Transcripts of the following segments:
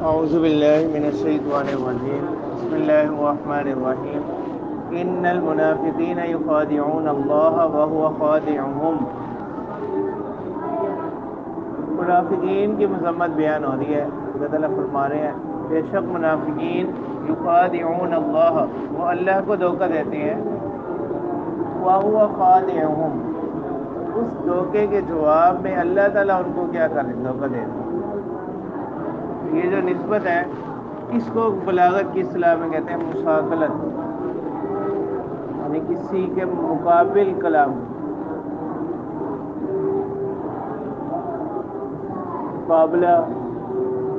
اعوذ باللہ من الشیطان الرجیم بسم اللہ الرحمن الرحیم ان المنافقین یخادعون اللہ وهو خادعهم۔ منافقین کی مذمت بیان ہو رہی ہے۔ اللہ تعالیٰ فرما رہے ہیں بے شک منافقین یخادعون اللہ، وہ اللہ کو دھوکہ دیتے ہیں، وهو خادعهم، اس دھوکے کے جواب میں اللہ تعالیٰ ان کو کیا کرے، دھوکہ دیتے ہیں۔ یہ جو نسبت ہے اس کو بلاغت کی اصطلاح میں کہتے ہیں مشاکلت، یعنی کسی کے مقابل کلام، مقابلہ،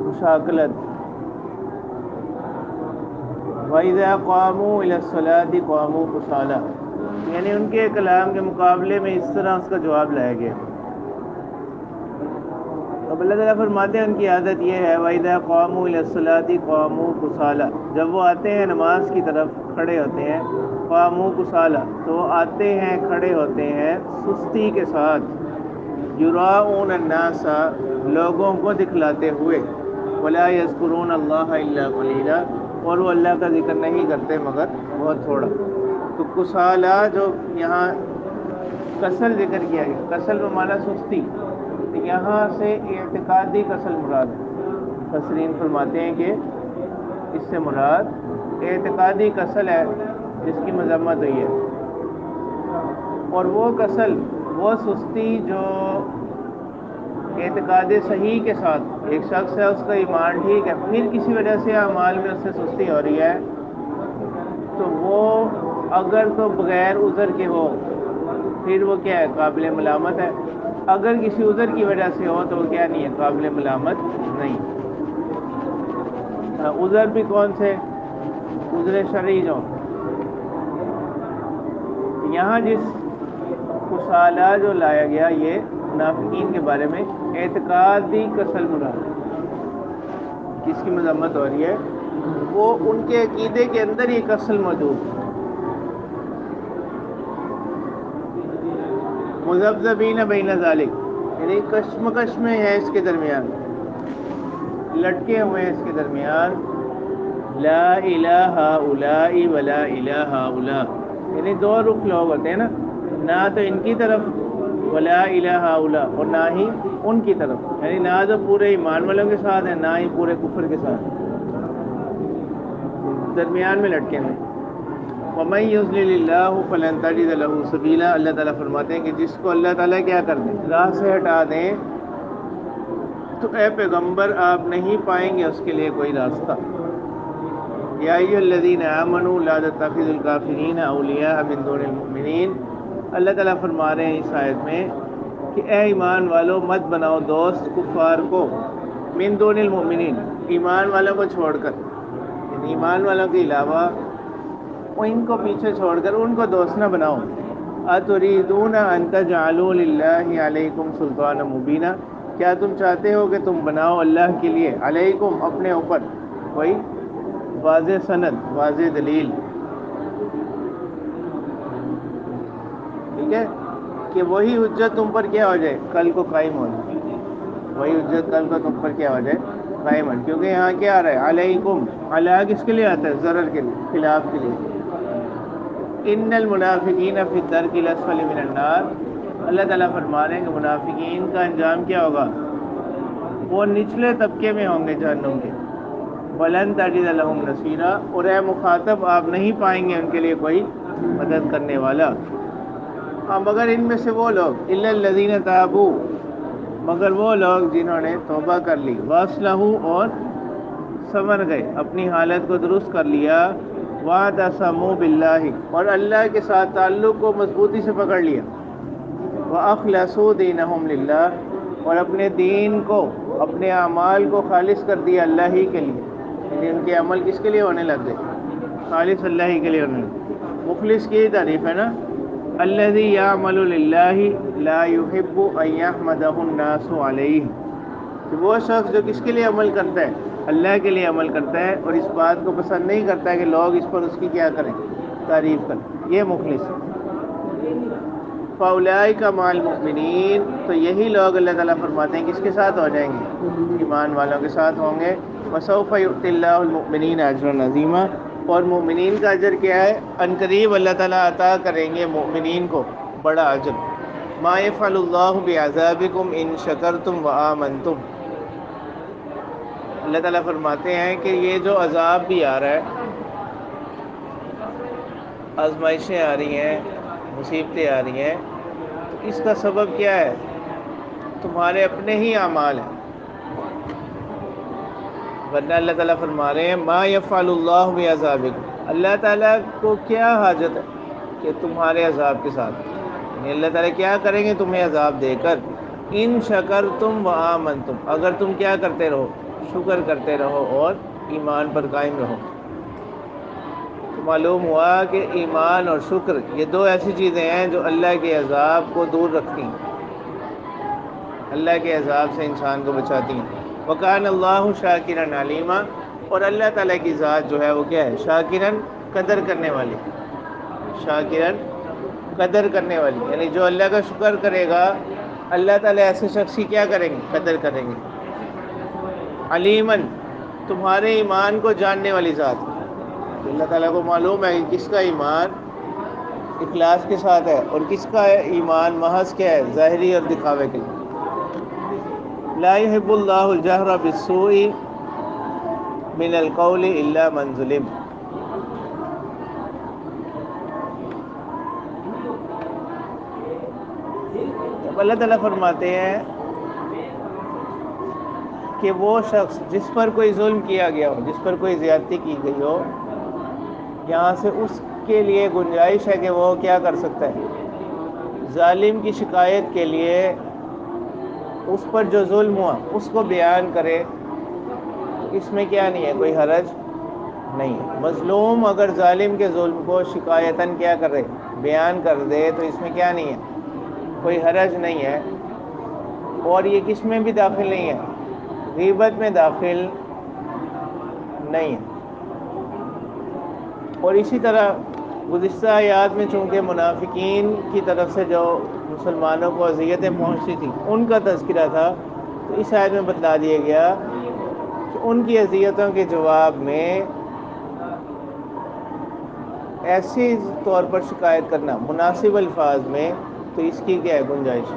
مشاکلت۔ وَإِذَا قَامُوا إِلَى الصَّلَاةِ قَامُوا كُسَالَىٰ، یعنی ان کے کلام کے مقابلے میں اس طرح اس کا جواب لایا گیا۔ اب اللہ تعالیٰ فرماتے ہیں ان کی عادت یہ ہے وَإِذَا قَامُوا إِلَى الصَّلَاةِ قَامُوا كُسَالَىٰ، جب وہ آتے ہیں نماز کی طرف کھڑے ہوتے ہیں، قَامُوا كُسَالَىٰ، تو وہ آتے ہیں کھڑے ہوتے ہیں سستی کے ساتھ، يُرَاءُونَ النَّاسَ، لوگوں کو دکھلاتے ہوئے، وَلَا يَذْكُرُونَ اللَّهَ إِلَّا قَلِيلًا، اور وہ اللہ کا ذکر نہیں کرتے مگر بہت تھوڑا۔ تو کسالہ جو یہاں کسل ذکر کیا گیا، کسل بمعنی سستی، یہاں سے اعتقادی کسل مراد ہے۔ مفسرین فرماتے ہیں کہ اس سے مراد اعتقادی کسل ہے جس کی مذمت ہوئی ہے، اور وہ کسل، وہ سستی جو اعتقاد صحیح کے ساتھ ایک شخص ہے، اس کا ایمان ٹھیک ہے، پھر کسی وجہ سے اعمال میں اس سے سستی ہو رہی ہے، تو وہ اگر تو بغیر عذر کے ہو پھر وہ کیا ہے، قابل ملامت ہے۔ اگر کسی عذر کی وجہ سے ہو تو وہ کیا نہیں ہے، قابل ملامت نہیں۔ عذر بھی کون سے؟ عذر شرعی جو یہاں جس کسالہ جو لایا گیا یہ منافقین کے بارے میں اعتقادی کسل مراد ہے، جس کی مذمت ہو رہی ہے وہ ان کے عقیدے کے اندر یہ کسل موجود ہے۔ مذبذبین بین ذالک، یعنی کشمکش میں ہے اس کے درمیان، لٹکے ہوئے ہیں اس کے درمیان، لا الہ ہؤلاء ولا الہ ہؤلاء، یعنی دو رخ لوگ ہوتے ہیں نا، نہ تو ان کی طرف ولا الہ ہؤلاء اور نہ ہی ان کی طرف، یعنی نہ تو پورے ایمان والوں کے ساتھ ہے نہ ہی پورے کفر کے ساتھ، درمیان میں لٹکے ہوئے۔ وَمَن يُضْلِلِ اللَّهُ فَلَن تَجِدَ لَهُ سَبِيلًا، اللہ تعالیٰ فرماتے ہیں کہ جس کو اللہ تعالیٰ کیا کر دیں، راہ سے ہٹا دیں، تو اے پیغمبر آپ نہیں پائیں گے اس کے لیے کوئی راستہ۔ یا ایھا الذین آمنوا لا تتخذوا الکافرین اولیاء من دون المؤمنین، اللہ تعالیٰ فرما رہے ہیں اس آیت میں کہ اے ایمان والو مت بناؤ دوست کفار کو، من دون المؤمنین، ایمان والوں کو چھوڑ کر، یعنی ایمان والوں کے علاوہ ان کو پیچھے چھوڑ کر ان کو دوست نہ بناؤ۔ اتریدون ان تجعلوا للہ علیکم سلطانا مبینا، کیا تم چاہتے ہو کہ تم بناؤ اللہ کے لیے علیکم اپنے اوپر کوئی واضح سند، واضح دلیل، ٹھیک ہے، کہ وہی حجت تم پر کیا ہو جائے، کل کو قائم ہو جائے، وہی حجت کل کو تم پر کیا ہو جائے، قائم ہو جائے، کیونکہ یہاں کیا آ رہا ہے، علیکم، علیہ کس کے لیے آتا ہے، ضرر کے لیے، خلاف کے لیے۔ ان المنافقین فی الدرک الاسفل من النار، اللہ تعالیٰ فرما رہے ہیں کہ منافقین کا انجام کیا ہوگا، وہ نچلے طبقے میں ہوں گے جہنم کے۔ وَلَن تَجِدَ لَهُمْ نَصِيرًا، اور اے مخاطب آپ نہیں پائیں گے ان کے لیے کوئی مدد کرنے والا۔ مگر ان میں سے وہ لوگ، إِلَّا الَّذِينَ تَابُوا، مگر وہ لوگ جنہوں نے توبہ کر لی، وَأَصْلَحُوا، اور سنور گئے، اپنی حالت کو درست کر لیا، وَاعْتَصَمُوا بِاللَّهِ، اور اللہ کے ساتھ تعلق کو مضبوطی سے پکڑ لیا، وَأَخْلَصُوا دِينَهُمْ لِلَّهِ، اور اپنے دین کو، اپنے اعمال کو خالص کر دیا اللہ ہی کے لیے، یعنی ان کے عمل کس کے لیے ہونے لگ گئے، خالص اللہ ہی کے لیے ہونے لگے۔ مخلص کی تعریف ہے نا، الذی یعمل للہ لا یحب ان یحمدہ الناس علیہ، کہ وہ شخص جو کس کے لیے عمل کرتا ہے، اللہ کے لیے عمل کرتا ہے، اور اس بات کو پسند نہیں کرتا ہے کہ لوگ اس پر اس کی کیا کریں، تعریف کریں، یہ مخلص ہے۔ فَأُولَٰئِکَ مَعَ الْمُؤْمِنِینَ، تو یہی لوگ اللہ تعالیٰ فرماتے ہیں کس کے ساتھ ہو جائیں گے؟ ایمان والوں کے ساتھ ہوں گے۔ وَسَوْفَ يُؤْتِ اللَّهُ الْمُؤْمِنِينَ أَجْرًا عَظِيمًا، اور مومنین کا اجر کیا ہے؟ عنقریب اللہ تعالیٰ عطا کریں گے مومنین کو بڑا اجر۔ مَا يَفْعَلُ اللَّهُ بِعَذَابِكُمْ إِن شَكَرْتُمْ وَآمَنْتُمْ، اللہ تعالیٰ فرماتے ہیں کہ یہ جو عذاب بھی آ رہا ہے، آزمائشیں آ رہی ہیں، مصیبتیں آ رہی ہیں، تو اس کا سبب کیا ہے؟ تمہارے اپنے ہی اعمال ہیں۔ ورنہ اللہ تعالیٰ فرما رہے ہیں ما یفعل اللہ بعذابکم، اللہ تعالیٰ کو کیا حاجت ہے کہ تمہارے عذاب کے ساتھ، یعنی اللہ تعالیٰ کیا کریں گے تمہیں عذاب دے کر؟ ان شکرتم وآمنتم، اگر تم کیا کرتے رہو؟ شکر کرتے رہو اور ایمان پر قائم رہو۔ تو معلوم ہوا کہ ایمان اور شکر یہ دو ایسی چیزیں ہیں جو اللہ کے عذاب کو دور رکھتی ہیں، اللہ کے عذاب سے انسان کو بچاتی ہیں۔ وَكَانَ اللَّهُ شَاكِرًا عَلِيمًا، اور اللہ تعالیٰ کی ذات جو ہے وہ کیا ہے؟ شاکرن، قدر کرنے والی، شاکرن قدر کرنے والی، یعنی جو اللہ کا شکر کرے گا اللہ تعالیٰ ایسے شخص کی کیا کریں گے؟ قدر کریں گے۔ علیمن، تمہارے ایمان کو جاننے والی ذات، اللہ تعالیٰ کو معلوم ہے کہ کس کا ایمان اخلاص کے ساتھ ہے اور کس کا ایمان محض کیا ہے؟ ظاہری اور دکھاوے کے لیے۔ لا يحب اللہ الجہر بالسوء من القول الا من ظلم، اللہ تعالیٰ فرماتے ہیں کہ وہ شخص جس پر کوئی ظلم کیا گیا ہو، جس پر کوئی زیادتی کی گئی ہو، یہاں سے اس کے لیے گنجائش ہے کہ وہ کیا کر سکتا ہے؟ ظالم کی شکایت کے لیے اس پر جو ظلم ہوا اس کو بیان کرے، اس میں کیا نہیں ہے؟ کوئی حرج نہیں ہے۔ مظلوم اگر ظالم کے ظلم کو شکایتاً کیا کرے؟ بیان کر دے، تو اس میں کیا نہیں ہے؟ کوئی حرج نہیں ہے، اور یہ کس میں بھی داخل نہیں ہے؟ غیبت میں داخل نہیں ہے۔ اور اسی طرح گزشتہ آیات میں چونکہ منافقین کی طرف سے جو مسلمانوں کو اذیتیں پہنچتی تھیں ان کا تذکرہ تھا، تو اس آیت میں بتلا دیا گیا کہ ان کی اذیتوں کے جواب میں ایسی طور پر شکایت کرنا مناسب الفاظ میں، تو اس کی کیا ہے؟ گنجائش۔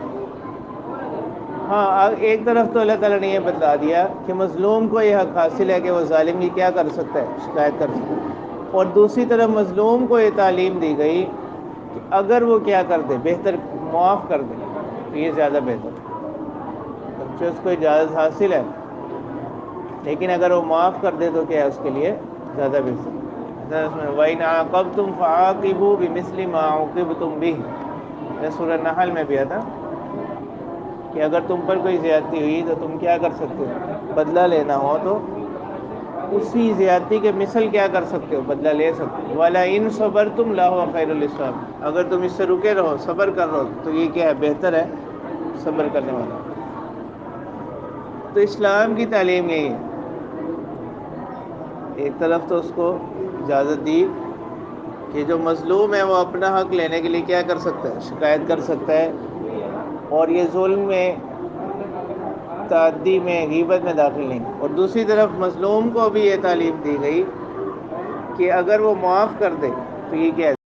ہاں، ایک طرف تو اللہ تعالیٰ نے یہ بتلا دیا کہ مظلوم کو یہ حق حاصل ہے کہ وہ ظالم کی کیا کر سکتا ہے؟ شکایت کر سکتا ہے، اور دوسری طرف مظلوم کو یہ تعلیم دی گئی کہ اگر وہ کیا کر دے؟ بہتر معاف کر دے، تو یہ زیادہ بہتر ہے، اچھا اس کو اجازت حاصل ہے، لیکن اگر وہ معاف کر دے تو کیا ہے اس کے لیے زیادہ بہتر ہے۔ وَإِنْ عَاقَبْتُمْ فَعَاقِبُوا بِمِثْلِ مَا عُوقِبْتُمْ بِهِ، یہ سورہ نحل میں بھی آتا کہ اگر تم پر کوئی زیادتی ہوئی تو تم کیا کر سکتے ہو؟ بدلہ لینا ہو تو اسی زیادتی کے مثل کیا کر سکتے ہو؟ بدلہ لے سکتے ہو۔ وَلَئِن صَبَرْتُمْ لَهُوَ خَيْرٌ لِلصَّابِرِينَ، اگر تم اس سے رکے رہو، صبر کر رہو، تو یہ کیا ہے؟ بہتر ہے صبر کرنے والا۔ تو اسلام کی تعلیم یہی ہے، ایک طرف تو اس کو اجازت دی کہ جو مظلوم ہے وہ اپنا حق لینے کے لیے کیا کر سکتا ہے؟ شکایت کر سکتا ہے، اور یہ ظلم میں، تعدی میں، غیبت میں داخل نہیں۔ اور دوسری طرف مظلوم کو بھی یہ تعلیم دی گئی کہ اگر وہ معاف کر دے تو یہ کیا ہے؟